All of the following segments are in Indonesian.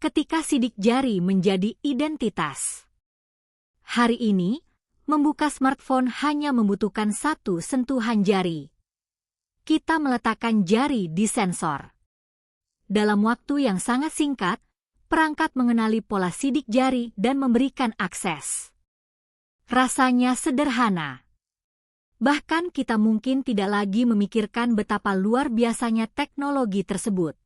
ketika sidik jari menjadi identitas. Hari ini, membuka smartphone hanya membutuhkan satu sentuhan jari. Kita meletakkan jari di sensor. Dalam waktu yang sangat singkat, perangkat mengenali pola sidik jari dan memberikan akses. Rasanya sederhana. Bahkan kita mungkin tidak lagi memikirkan betapa luar biasanya teknologi tersebut.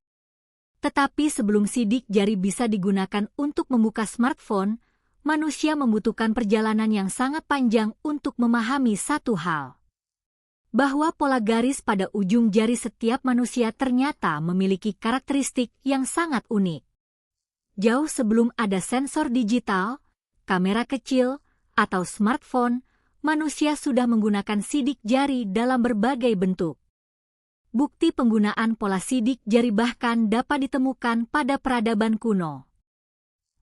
Tetapi sebelum sidik jari bisa digunakan untuk membuka smartphone, manusia membutuhkan perjalanan yang sangat panjang untuk memahami satu hal. Bahwa pola garis pada ujung jari setiap manusia ternyata memiliki karakteristik yang sangat unik. Jauh sebelum ada sensor digital, kamera kecil, atau smartphone, manusia sudah menggunakan sidik jari dalam berbagai bentuk. Bukti penggunaan pola sidik jari bahkan dapat ditemukan pada peradaban kuno.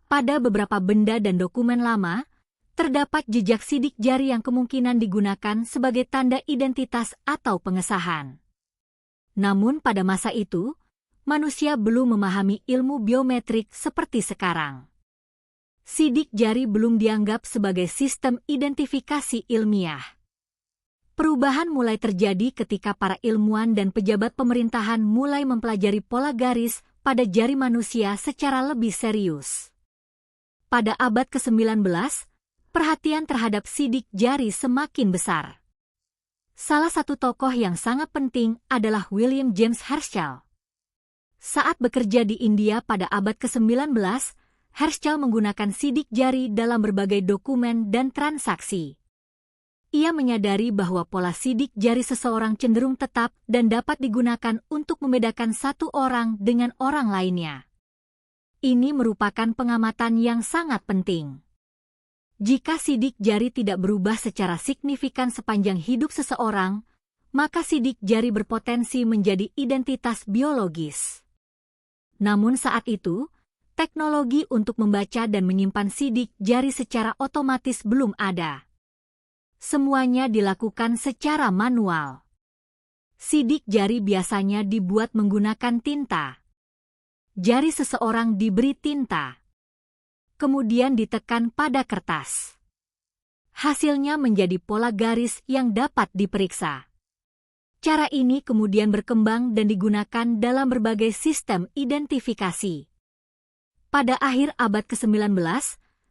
Pada beberapa benda dan dokumen lama, terdapat jejak sidik jari yang kemungkinan digunakan sebagai tanda identitas atau pengesahan. Namun pada masa itu, manusia belum memahami ilmu biometrik seperti sekarang. Sidik jari belum dianggap sebagai sistem identifikasi ilmiah. Perubahan mulai terjadi ketika para ilmuwan dan pejabat pemerintahan mulai mempelajari pola garis pada jari manusia secara lebih serius. Pada abad ke-19, perhatian terhadap sidik jari semakin besar. Salah satu tokoh yang sangat penting adalah William James Herschel. Saat bekerja di India pada abad ke-19, Herschel menggunakan sidik jari dalam berbagai dokumen dan transaksi. Ia menyadari bahwa pola sidik jari seseorang cenderung tetap dan dapat digunakan untuk membedakan satu orang dengan orang lainnya. Ini merupakan pengamatan yang sangat penting. Jika sidik jari tidak berubah secara signifikan sepanjang hidup seseorang, maka sidik jari berpotensi menjadi identitas biologis. Namun saat itu, teknologi untuk membaca dan menyimpan sidik jari secara otomatis belum ada. Semuanya dilakukan secara manual. Sidik jari biasanya dibuat menggunakan tinta. Jari seseorang diberi tinta, kemudian ditekan pada kertas. Hasilnya menjadi pola garis yang dapat diperiksa. Cara ini kemudian berkembang dan digunakan dalam berbagai sistem identifikasi. Pada akhir abad ke-19,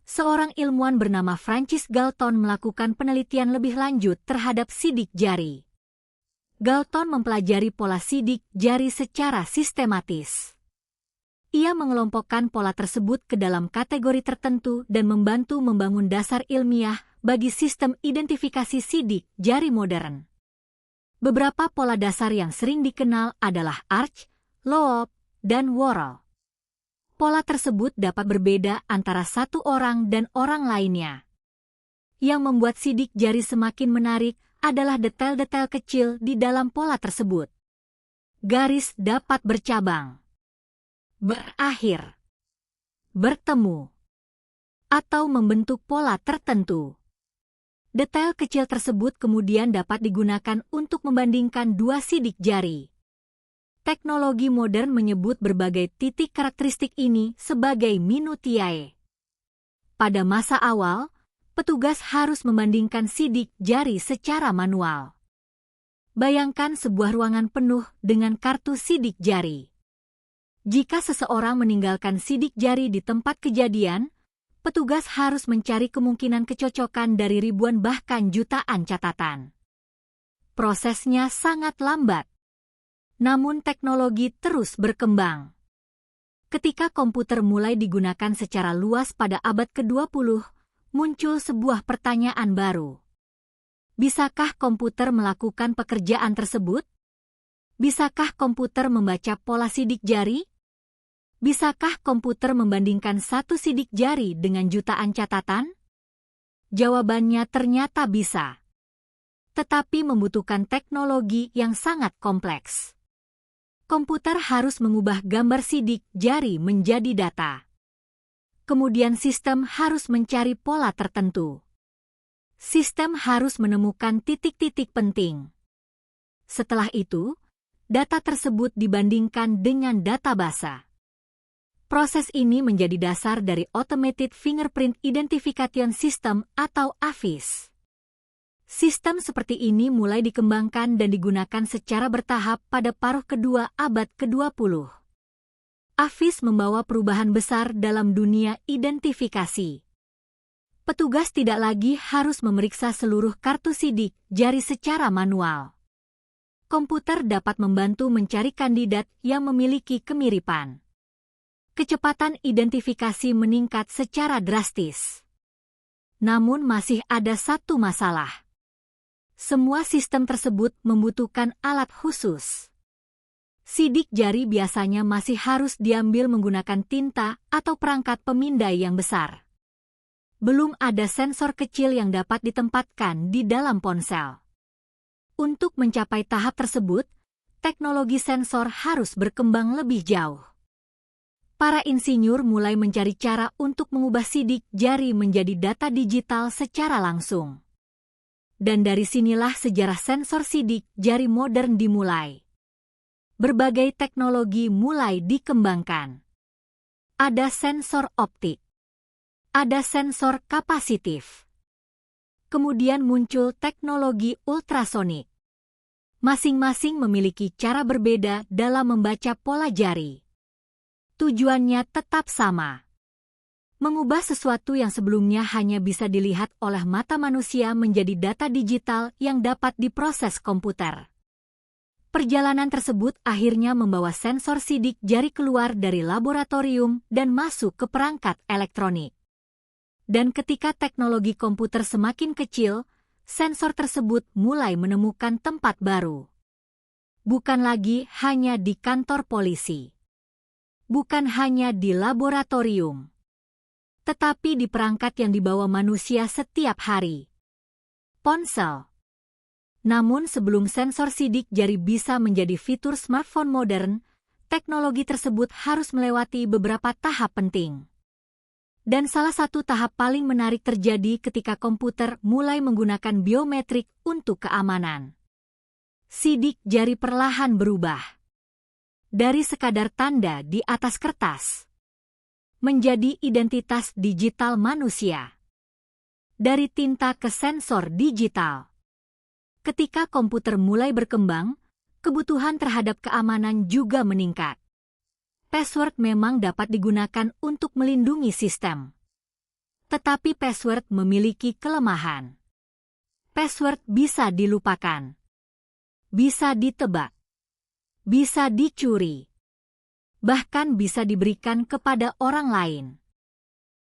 seorang ilmuwan bernama Francis Galton melakukan penelitian lebih lanjut terhadap sidik jari. Galton mempelajari pola sidik jari secara sistematis. Ia mengelompokkan pola tersebut ke dalam kategori tertentu dan membantu membangun dasar ilmiah bagi sistem identifikasi sidik jari modern. Beberapa pola dasar yang sering dikenal adalah arch, loop, dan whorl. Pola tersebut dapat berbeda antara satu orang dan orang lainnya. Yang membuat sidik jari semakin menarik adalah detail-detail kecil di dalam pola tersebut. Garis dapat bercabang, berakhir, bertemu, atau membentuk pola tertentu. Detail kecil tersebut kemudian dapat digunakan untuk membandingkan dua sidik jari. Teknologi modern menyebut berbagai titik karakteristik ini sebagai minutiae. Pada masa awal, petugas harus membandingkan sidik jari secara manual. Bayangkan sebuah ruangan penuh dengan kartu sidik jari. Jika seseorang meninggalkan sidik jari di tempat kejadian, petugas harus mencari kemungkinan kecocokan dari ribuan bahkan jutaan catatan. Prosesnya sangat lambat. Namun teknologi terus berkembang. Ketika komputer mulai digunakan secara luas pada abad ke-20, muncul sebuah pertanyaan baru. Bisakah komputer melakukan pekerjaan tersebut? Bisakah komputer membaca pola sidik jari? Bisakah komputer membandingkan satu sidik jari dengan jutaan catatan? Jawabannya ternyata bisa. Tetapi membutuhkan teknologi yang sangat kompleks. Komputer harus mengubah gambar sidik jari menjadi data. Kemudian sistem harus mencari pola tertentu. Sistem harus menemukan titik-titik penting. Setelah itu, data tersebut dibandingkan dengan data basa. Proses ini menjadi dasar dari Automated Fingerprint Identification System atau AFIS. Sistem seperti ini mulai dikembangkan dan digunakan secara bertahap pada paruh kedua abad ke-20. AFIS membawa perubahan besar dalam dunia identifikasi. Petugas tidak lagi harus memeriksa seluruh kartu sidik jari secara manual. Komputer dapat membantu mencari kandidat yang memiliki kemiripan. Kecepatan identifikasi meningkat secara drastis. Namun masih ada satu masalah. Semua sistem tersebut membutuhkan alat khusus. Sidik jari biasanya masih harus diambil menggunakan tinta atau perangkat pemindai yang besar. Belum ada sensor kecil yang dapat ditempatkan di dalam ponsel. Untuk mencapai tahap tersebut, teknologi sensor harus berkembang lebih jauh. Para insinyur mulai mencari cara untuk mengubah sidik jari menjadi data digital secara langsung. Dan dari sinilah sejarah sensor sidik jari modern dimulai. Berbagai teknologi mulai dikembangkan. Ada sensor optik. Ada sensor kapasitif. Kemudian muncul teknologi ultrasonik. Masing-masing memiliki cara berbeda dalam membaca pola jari. Tujuannya tetap sama. Mengubah sesuatu yang sebelumnya hanya bisa dilihat oleh mata manusia menjadi data digital yang dapat diproses komputer. Perjalanan tersebut akhirnya membawa sensor sidik jari keluar dari laboratorium dan masuk ke perangkat elektronik. Dan ketika teknologi komputer semakin kecil, sensor tersebut mulai menemukan tempat baru. Bukan lagi hanya di kantor polisi. Bukan hanya di laboratorium. Tetapi di perangkat yang dibawa manusia setiap hari. Ponsel. Namun sebelum sensor sidik jari bisa menjadi fitur smartphone modern, teknologi tersebut harus melewati beberapa tahap penting. Dan salah satu tahap paling menarik terjadi ketika komputer mulai menggunakan biometrik untuk keamanan. Sidik jari perlahan berubah. Dari sekadar tanda di atas kertas menjadi identitas digital manusia. Dari tinta ke sensor digital. Ketika komputer mulai berkembang, kebutuhan terhadap keamanan juga meningkat. Password memang dapat digunakan untuk melindungi sistem. Tetapi password memiliki kelemahan. Password bisa dilupakan. Bisa ditebak. Bisa dicuri. Bahkan bisa diberikan kepada orang lain.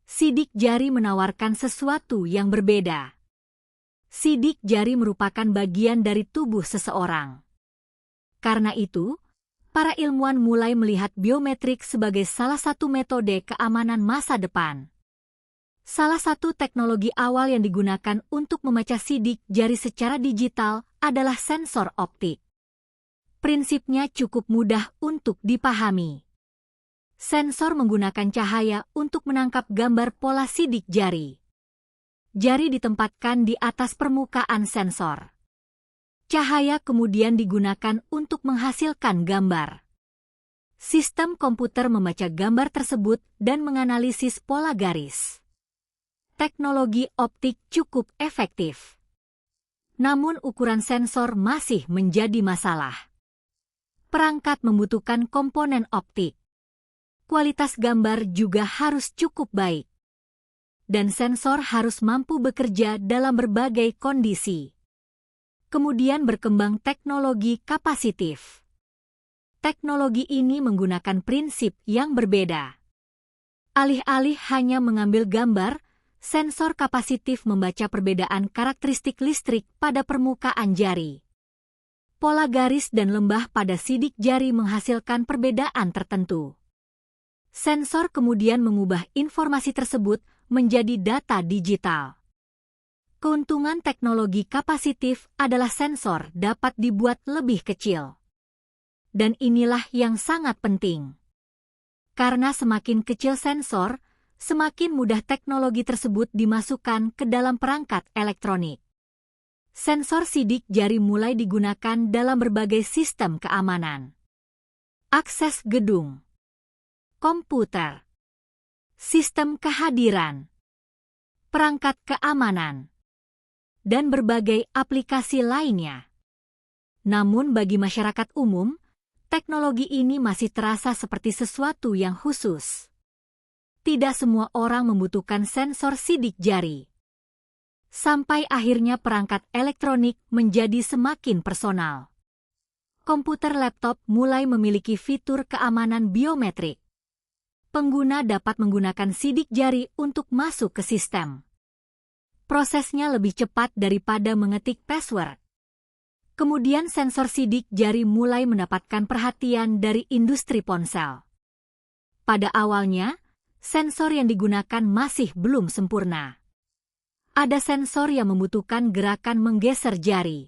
Sidik jari menawarkan sesuatu yang berbeda. Sidik jari merupakan bagian dari tubuh seseorang. Karena itu, para ilmuwan mulai melihat biometrik sebagai salah satu metode keamanan masa depan. Salah satu teknologi awal yang digunakan untuk membaca sidik jari secara digital adalah sensor optik. Prinsipnya cukup mudah untuk dipahami. Sensor menggunakan cahaya untuk menangkap gambar pola sidik jari. Jari ditempatkan di atas permukaan sensor. Cahaya kemudian digunakan untuk menghasilkan gambar. Sistem komputer membaca gambar tersebut dan menganalisis pola garis. Teknologi optik cukup efektif. Namun ukuran sensor masih menjadi masalah. Perangkat membutuhkan komponen optik. Kualitas gambar juga harus cukup baik. Dan sensor harus mampu bekerja dalam berbagai kondisi. Kemudian berkembang teknologi kapasitif. Teknologi ini menggunakan prinsip yang berbeda. Alih-alih hanya mengambil gambar, sensor kapasitif membaca perbedaan karakteristik listrik pada permukaan jari. Pola garis dan lembah pada sidik jari menghasilkan perbedaan tertentu. Sensor kemudian mengubah informasi tersebut menjadi data digital. Keuntungan teknologi kapasitif adalah sensor dapat dibuat lebih kecil. Dan inilah yang sangat penting. Karena semakin kecil sensor, semakin mudah teknologi tersebut dimasukkan ke dalam perangkat elektronik. Sensor sidik jari mulai digunakan dalam berbagai sistem keamanan. Akses gedung. Komputer. sistem kehadiran, perangkat keamanan, dan berbagai aplikasi lainnya. Namun bagi masyarakat umum, teknologi ini masih terasa seperti sesuatu yang khusus. Tidak semua orang membutuhkan sensor sidik jari. Sampai akhirnya perangkat elektronik menjadi semakin personal. Komputer laptop mulai memiliki fitur keamanan biometrik. Pengguna dapat menggunakan sidik jari untuk masuk ke sistem. Prosesnya lebih cepat daripada mengetik password. Kemudian sensor sidik jari mulai mendapatkan perhatian dari industri ponsel. Pada awalnya, sensor yang digunakan masih belum sempurna. Ada sensor yang membutuhkan gerakan menggeser jari.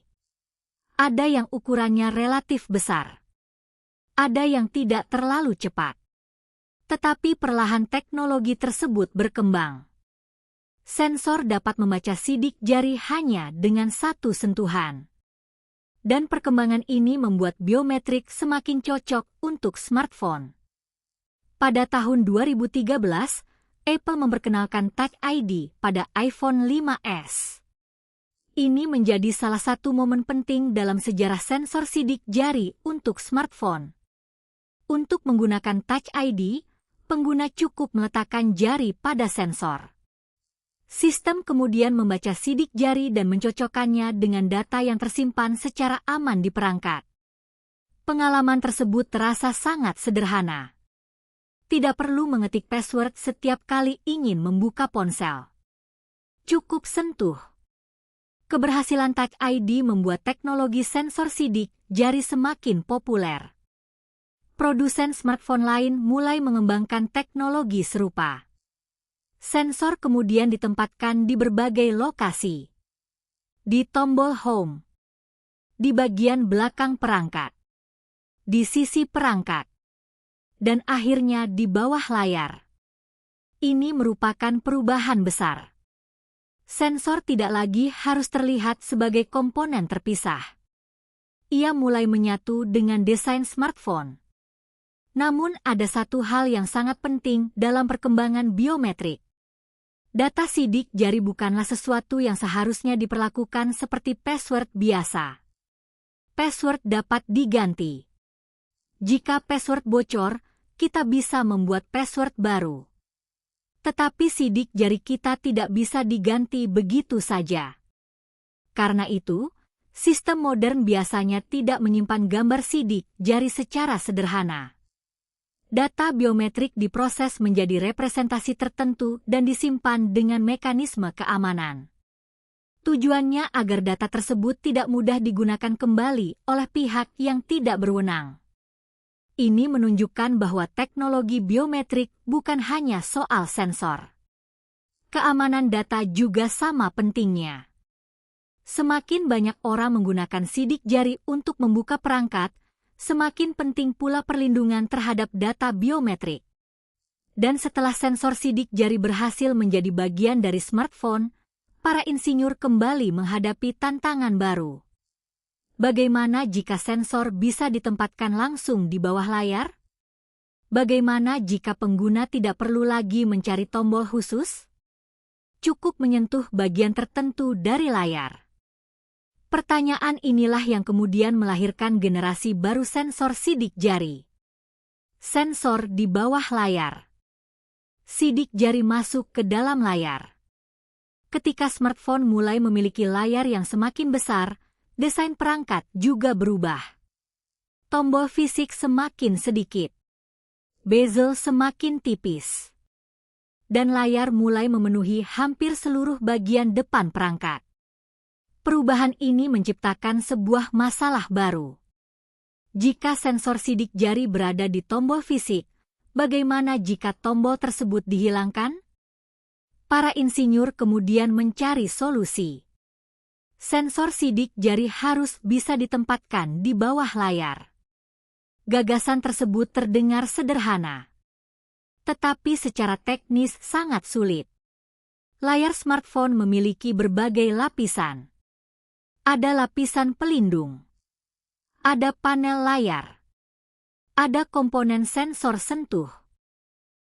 Ada yang ukurannya relatif besar. Ada yang tidak terlalu cepat. Tetapi perlahan teknologi tersebut berkembang. Sensor dapat membaca sidik jari hanya dengan satu sentuhan. Dan perkembangan ini membuat biometrik semakin cocok untuk smartphone. Pada tahun 2013, Apple memperkenalkan Touch ID pada iPhone 5s. Ini menjadi salah satu momen penting dalam sejarah sensor sidik jari untuk smartphone. Untuk menggunakan Touch ID, pengguna cukup meletakkan jari pada sensor. Sistem kemudian membaca sidik jari dan mencocokkannya dengan data yang tersimpan secara aman di perangkat. Pengalaman tersebut terasa sangat sederhana. Tidak perlu mengetik password setiap kali ingin membuka ponsel. Cukup sentuh. Keberhasilan Touch ID membuat teknologi sensor sidik jari semakin populer. Produsen smartphone lain mulai mengembangkan teknologi serupa. Sensor kemudian ditempatkan di berbagai lokasi. Di tombol home, di bagian belakang perangkat, di sisi perangkat, dan akhirnya di bawah layar. Ini merupakan perubahan besar. Sensor tidak lagi harus terlihat sebagai komponen terpisah. Ia mulai menyatu dengan desain smartphone. Namun ada satu hal yang sangat penting dalam perkembangan biometrik. Data sidik jari bukanlah sesuatu yang seharusnya diperlakukan seperti password biasa. Password dapat diganti. Jika password bocor, kita bisa membuat password baru. Tetapi sidik jari kita tidak bisa diganti begitu saja. Karena itu, sistem modern biasanya tidak menyimpan gambar sidik jari secara sederhana. Data biometrik diproses menjadi representasi tertentu dan disimpan dengan mekanisme keamanan. Tujuannya agar data tersebut tidak mudah digunakan kembali oleh pihak yang tidak berwenang. Ini menunjukkan bahwa teknologi biometrik bukan hanya soal sensor. Keamanan data juga sama pentingnya. Semakin banyak orang menggunakan sidik jari untuk membuka perangkat, semakin penting pula perlindungan terhadap data biometrik. Dan setelah sensor sidik jari berhasil menjadi bagian dari smartphone, para insinyur kembali menghadapi tantangan baru. Bagaimana jika sensor bisa ditempatkan langsung di bawah layar? Bagaimana jika pengguna tidak perlu lagi mencari tombol khusus? Cukup menyentuh bagian tertentu dari layar. Pertanyaan inilah yang kemudian melahirkan generasi baru sensor sidik jari. Sensor di bawah layar. Sidik jari masuk ke dalam layar. Ketika smartphone mulai memiliki layar yang semakin besar, desain perangkat juga berubah. Tombol fisik semakin sedikit. Bezel semakin tipis. Dan layar mulai memenuhi hampir seluruh bagian depan perangkat. Perubahan ini menciptakan sebuah masalah baru. Jika sensor sidik jari berada di tombol fisik, bagaimana jika tombol tersebut dihilangkan? Para insinyur kemudian mencari solusi. Sensor sidik jari harus bisa ditempatkan di bawah layar. Gagasan tersebut terdengar sederhana, tetapi secara teknis sangat sulit. Layar smartphone memiliki berbagai lapisan. Ada lapisan pelindung. Ada panel layar. Ada komponen sensor sentuh.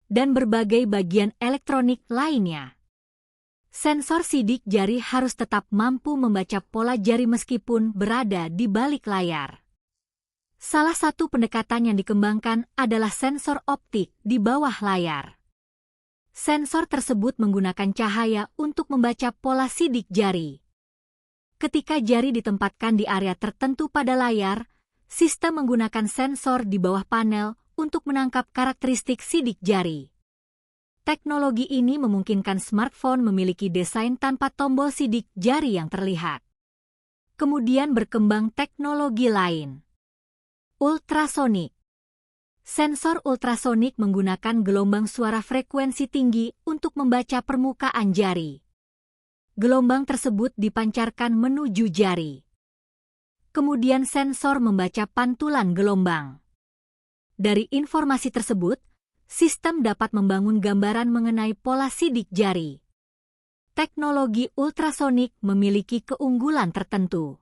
dan berbagai bagian elektronik lainnya. Sensor sidik jari harus tetap mampu membaca pola jari meskipun berada di balik layar. Salah satu pendekatan yang dikembangkan adalah sensor optik di bawah layar. Sensor tersebut menggunakan cahaya untuk membaca pola sidik jari. Ketika jari ditempatkan di area tertentu pada layar, sistem menggunakan sensor di bawah panel untuk menangkap karakteristik sidik jari. Teknologi ini memungkinkan smartphone memiliki desain tanpa tombol sidik jari yang terlihat. Kemudian berkembang teknologi lain. Ultrasonik. Sensor ultrasonik menggunakan gelombang suara frekuensi tinggi untuk membaca permukaan jari. Gelombang tersebut dipancarkan menuju jari. Kemudian sensor membaca pantulan gelombang. Dari informasi tersebut, sistem dapat membangun gambaran mengenai pola sidik jari. Teknologi ultrasonik memiliki keunggulan tertentu.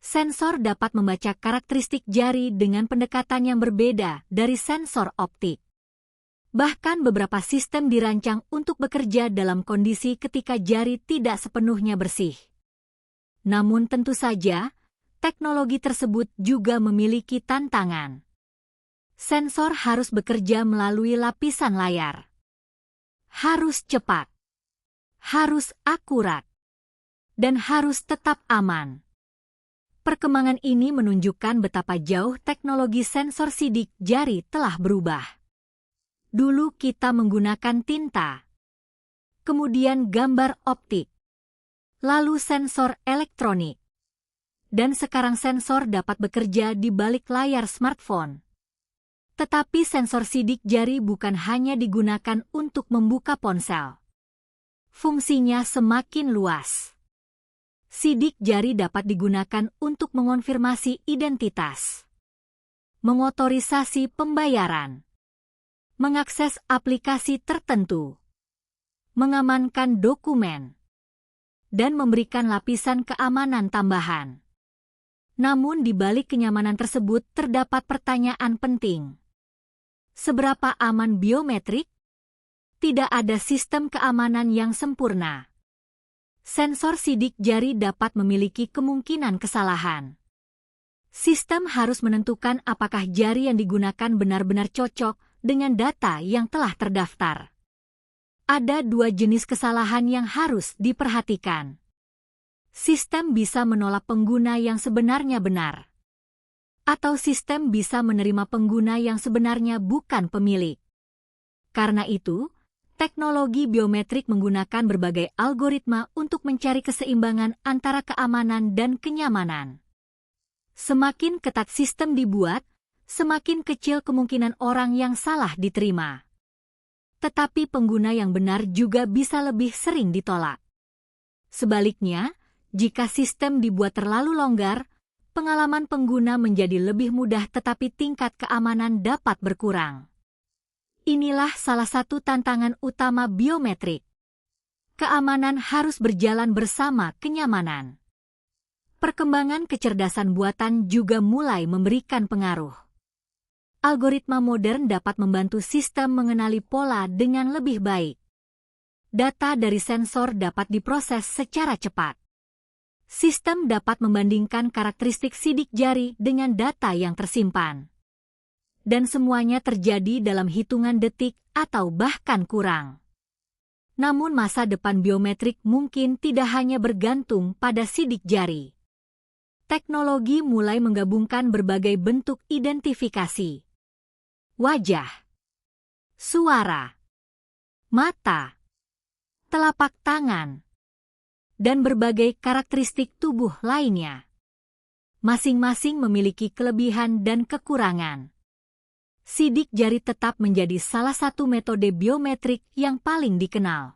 Sensor dapat membaca karakteristik jari dengan pendekatan yang berbeda dari sensor optik. Bahkan beberapa sistem dirancang untuk bekerja dalam kondisi ketika jari tidak sepenuhnya bersih. Namun tentu saja, teknologi tersebut juga memiliki tantangan. Sensor harus bekerja melalui lapisan layar. Harus cepat. Harus akurat. Dan harus tetap aman. Perkembangan ini menunjukkan betapa jauh teknologi sensor sidik jari telah berubah. Dulu kita menggunakan tinta. Kemudian gambar optik. Lalu sensor elektronik. Dan sekarang sensor dapat bekerja di balik layar smartphone. Tetapi sensor sidik jari bukan hanya digunakan untuk membuka ponsel. Fungsinya semakin luas. Sidik jari dapat digunakan untuk mengonfirmasi identitas, mengotorisasi pembayaran, mengakses aplikasi tertentu, mengamankan dokumen, dan memberikan lapisan keamanan tambahan. Namun di balik kenyamanan tersebut terdapat pertanyaan penting. Seberapa aman biometrik? Tidak ada sistem keamanan yang sempurna. Sensor sidik jari dapat memiliki kemungkinan kesalahan. Sistem harus menentukan apakah jari yang digunakan benar-benar cocok dengan data yang telah terdaftar. Ada dua jenis kesalahan yang harus diperhatikan. Sistem bisa menolak pengguna yang sebenarnya benar. Atau sistem bisa menerima pengguna yang sebenarnya bukan pemilik. Karena itu, teknologi biometrik menggunakan berbagai algoritma untuk mencari keseimbangan antara keamanan dan kenyamanan. Semakin ketat sistem dibuat, semakin kecil kemungkinan orang yang salah diterima. Tetapi pengguna yang benar juga bisa lebih sering ditolak. Sebaliknya, jika sistem dibuat terlalu longgar, pengalaman pengguna menjadi lebih mudah tetapi tingkat keamanan dapat berkurang. Inilah salah satu tantangan utama biometrik. Keamanan harus berjalan bersama kenyamanan. Perkembangan kecerdasan buatan juga mulai memberikan pengaruh. Algoritma modern dapat membantu sistem mengenali pola dengan lebih baik. Data dari sensor dapat diproses secara cepat. Sistem dapat membandingkan karakteristik sidik jari dengan data yang tersimpan. Dan semuanya terjadi dalam hitungan detik atau bahkan kurang. Namun masa depan biometrik mungkin tidak hanya bergantung pada sidik jari. Teknologi mulai menggabungkan berbagai bentuk identifikasi. Wajah, suara, mata, telapak tangan, dan berbagai karakteristik tubuh lainnya. Masing-masing memiliki kelebihan dan kekurangan. Sidik jari tetap menjadi salah satu metode biometrik yang paling dikenal.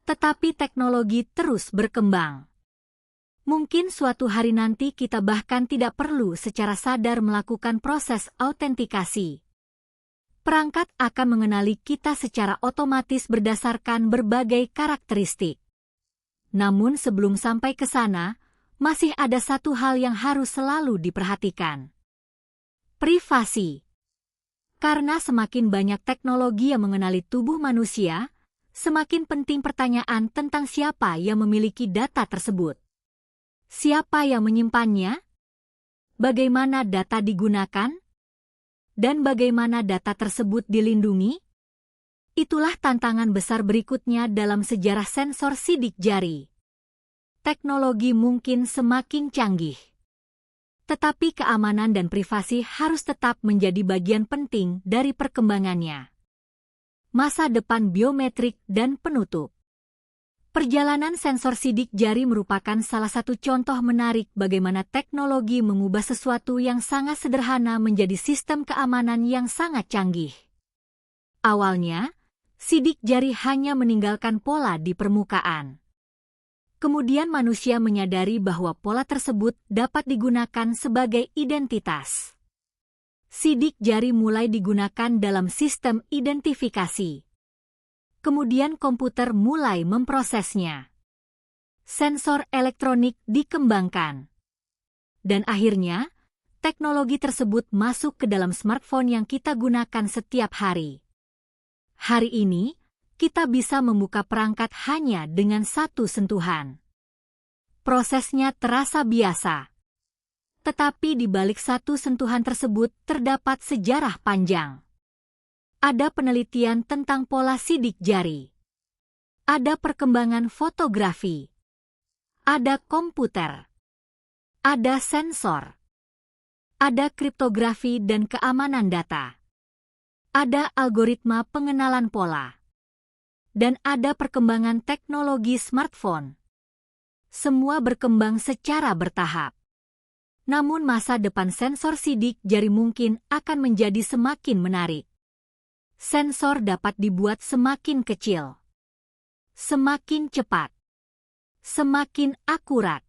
Tetapi teknologi terus berkembang. Mungkin suatu hari nanti kita bahkan tidak perlu secara sadar melakukan proses autentikasi. Perangkat akan mengenali kita secara otomatis berdasarkan berbagai karakteristik. Namun sebelum sampai ke sana, masih ada satu hal yang harus selalu diperhatikan. Privasi. Karena semakin banyak teknologi yang mengenali tubuh manusia, semakin penting pertanyaan tentang siapa yang memiliki data tersebut. Siapa yang menyimpannya? Bagaimana data digunakan? Dan bagaimana data tersebut dilindungi? Itulah tantangan besar berikutnya dalam sejarah sensor sidik jari. Teknologi mungkin semakin canggih, tetapi keamanan dan privasi harus tetap menjadi bagian penting dari perkembangannya. Masa depan biometrik dan penutup. Perjalanan sensor sidik jari merupakan salah satu contoh menarik bagaimana teknologi mengubah sesuatu yang sangat sederhana menjadi sistem keamanan yang sangat canggih. Awalnya, sidik jari hanya meninggalkan pola di permukaan. Kemudian manusia menyadari bahwa pola tersebut dapat digunakan sebagai identitas. Sidik jari mulai digunakan dalam sistem identifikasi. Kemudian komputer mulai memprosesnya. Sensor elektronik dikembangkan. Dan akhirnya, teknologi tersebut masuk ke dalam smartphone yang kita gunakan setiap hari. Hari ini, kita bisa membuka perangkat hanya dengan satu sentuhan. Prosesnya terasa biasa. Tetapi di balik satu sentuhan tersebut terdapat sejarah panjang. Ada penelitian tentang pola sidik jari. Ada perkembangan fotografi. Ada komputer. Ada sensor. Ada kriptografi dan keamanan data. Ada algoritma pengenalan pola. Dan ada perkembangan teknologi smartphone. Semua berkembang secara bertahap. Namun masa depan sensor sidik jari mungkin akan menjadi semakin menarik. Sensor dapat dibuat semakin kecil, semakin cepat, semakin akurat,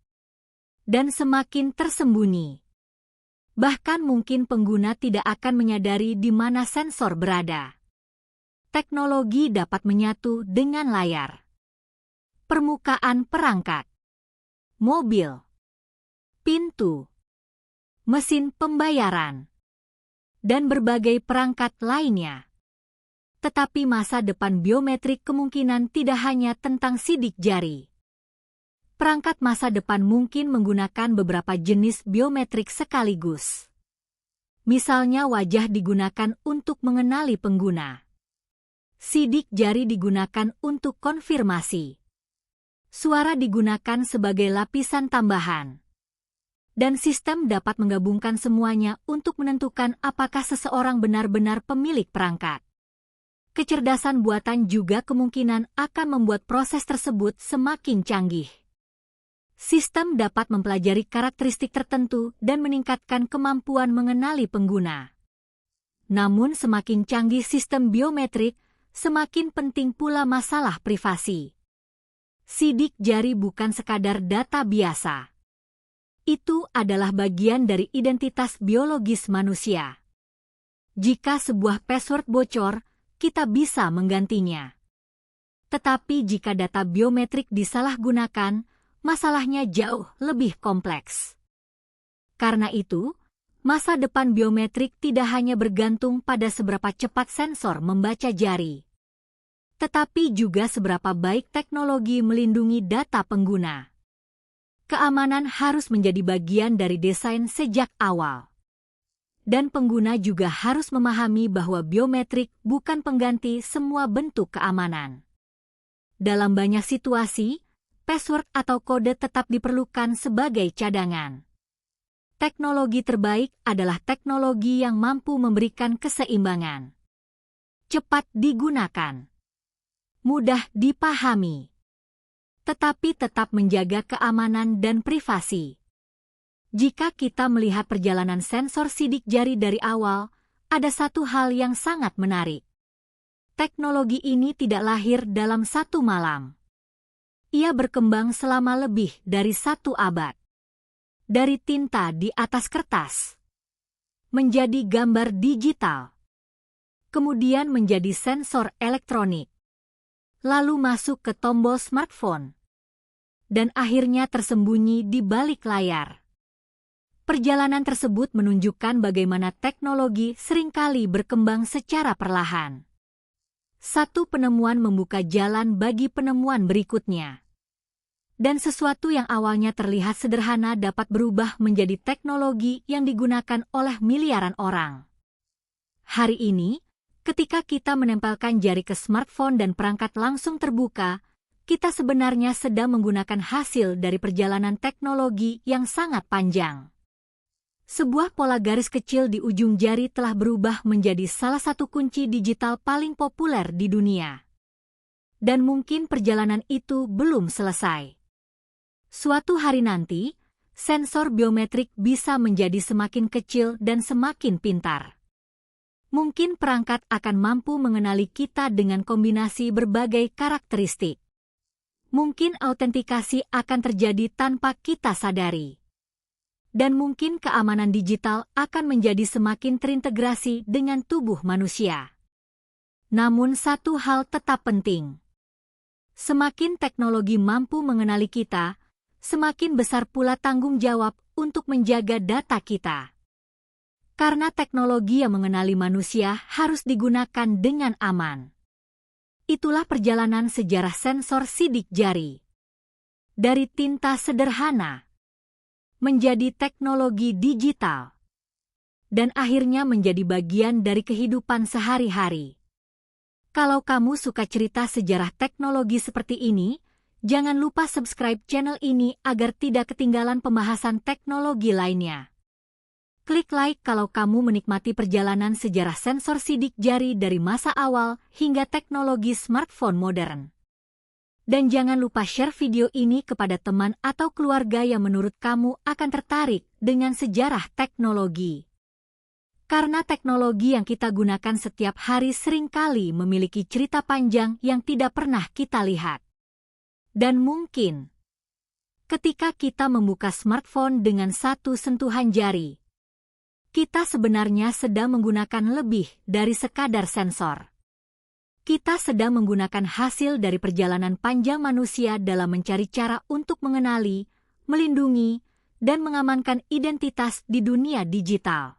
dan semakin tersembunyi. Bahkan mungkin pengguna tidak akan menyadari di mana sensor berada. Teknologi dapat menyatu dengan layar, permukaan perangkat, mobil, pintu, mesin pembayaran, dan berbagai perangkat lainnya. Tetapi masa depan biometrik kemungkinan tidak hanya tentang sidik jari. Perangkat masa depan mungkin menggunakan beberapa jenis biometrik sekaligus. Misalnya wajah digunakan untuk mengenali pengguna. Sidik jari digunakan untuk konfirmasi. Suara digunakan sebagai lapisan tambahan. Dan sistem dapat menggabungkan semuanya untuk menentukan apakah seseorang benar-benar pemilik perangkat. Kecerdasan buatan juga kemungkinan akan membuat proses tersebut semakin canggih. Sistem dapat mempelajari karakteristik tertentu dan meningkatkan kemampuan mengenali pengguna. Namun semakin canggih sistem biometrik, semakin penting pula masalah privasi. Sidik jari bukan sekadar data biasa. Itu adalah bagian dari identitas biologis manusia. Jika sebuah password bocor, kita bisa menggantinya. Tetapi jika data biometrik disalahgunakan, masalahnya jauh lebih kompleks. Karena itu, masa depan biometrik tidak hanya bergantung pada seberapa cepat sensor membaca jari, tetapi juga seberapa baik teknologi melindungi data pengguna. Keamanan harus menjadi bagian dari desain sejak awal. Dan pengguna juga harus memahami bahwa biometrik bukan pengganti semua bentuk keamanan. Dalam banyak situasi, password atau kode tetap diperlukan sebagai cadangan. Teknologi terbaik adalah teknologi yang mampu memberikan keseimbangan. Cepat digunakan, mudah dipahami, tetapi tetap menjaga keamanan dan privasi. Jika kita melihat perjalanan sensor sidik jari dari awal, ada satu hal yang sangat menarik. Teknologi ini tidak lahir dalam satu malam. Ia berkembang selama lebih dari 1 abad. Dari tinta di atas kertas, menjadi gambar digital, kemudian menjadi sensor elektronik, lalu masuk ke tombol smartphone, dan akhirnya tersembunyi di balik layar. Perjalanan tersebut menunjukkan bagaimana teknologi seringkali berkembang secara perlahan. Satu penemuan membuka jalan bagi penemuan berikutnya. Dan sesuatu yang awalnya terlihat sederhana dapat berubah menjadi teknologi yang digunakan oleh miliaran orang. Hari ini, ketika kita menempelkan jari ke smartphone dan perangkat langsung terbuka, kita sebenarnya sedang menggunakan hasil dari perjalanan teknologi yang sangat panjang. Sebuah pola garis kecil di ujung jari telah berubah menjadi salah satu kunci digital paling populer di dunia. Dan mungkin perjalanan itu belum selesai. Suatu hari nanti, sensor biometrik bisa menjadi semakin kecil dan semakin pintar. Mungkin perangkat akan mampu mengenali kita dengan kombinasi berbagai karakteristik. Mungkin autentikasi akan terjadi tanpa kita sadari. Dan mungkin keamanan digital akan menjadi semakin terintegrasi dengan tubuh manusia. Namun satu hal tetap penting. Semakin teknologi mampu mengenali kita, semakin besar pula tanggung jawab untuk menjaga data kita. Karena teknologi yang mengenali manusia harus digunakan dengan aman. Itulah perjalanan sejarah sensor sidik jari. Dari tinta sederhana menjadi teknologi digital, dan akhirnya menjadi bagian dari kehidupan sehari-hari. Kalau kamu suka cerita sejarah teknologi seperti ini, jangan lupa subscribe channel ini agar tidak ketinggalan pembahasan teknologi lainnya. Klik like kalau kamu menikmati perjalanan sejarah sensor sidik jari dari masa awal hingga teknologi smartphone modern. Dan jangan lupa share video ini kepada teman atau keluarga yang menurut kamu akan tertarik dengan sejarah teknologi. Karena teknologi yang kita gunakan setiap hari seringkali memiliki cerita panjang yang tidak pernah kita lihat. Dan mungkin, ketika kita membuka smartphone dengan satu sentuhan jari, kita sebenarnya sedang menggunakan lebih dari sekadar sensor. Kita sedang menggunakan hasil dari perjalanan panjang manusia dalam mencari cara untuk mengenali, melindungi, dan mengamankan identitas di dunia digital.